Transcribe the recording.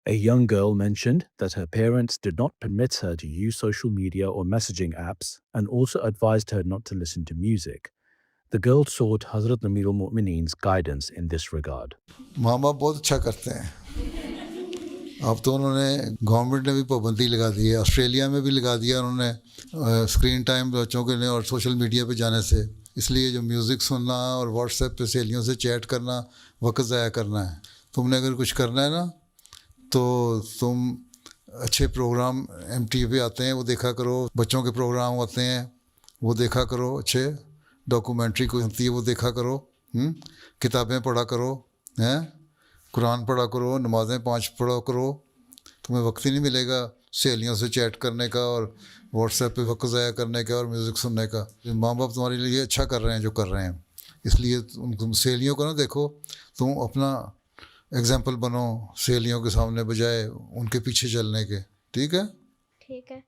A young girl mentioned that her parents did not permit her to use social media or messaging apps and also advised her not to listen to music. The girl sought Hazrat Amirul Mu'mineen's guidance in this regard. माँ बाप बहुत अच्छा करते हैं. अब तो उन्होंने government ने भी पाबंदी लगा दी है, ऑस्ट्रेलिया में भी लगा दिया उन्होंने स्क्रीन टाइम बच्चों के लिए और सोशल मीडिया पे जाने से. इसलिए जो म्यूज़िक सुनना और व्हाट्सएप पे सहेलियों से चैट करना वक्त ज़ाया करना है. तुमने अगर कुछ करना है ना तो तुम अच्छे प्रोग्राम MTV पे आते हैं वो देखा करो, बच्चों के प्रोग्राम आते हैं वो देखा करो, अच्छे डॉक्यूमेंट्री कोई होती है वो देखा करो, किताबें पढ़ा करो, हैं, कुरान पढ़ा करो, नमाज़ें 5 पढ़ा करो. तुम्हें वक्त ही नहीं मिलेगा सहेलियों से चैट करने का और व्हाट्सएप पे वक्त ज़ाया करने का और म्यूज़िक सुनने का. माँ बाप तुम्हारे लिए अच्छा कर रहे हैं जो कर रहे हैं, इसलिए तुम सहेलियों को ना देखो, तुम अपना एग्जाम्पल बनो सहेलियों के सामने बजाय उनके पीछे चलने के. ठीक है. ठीक है.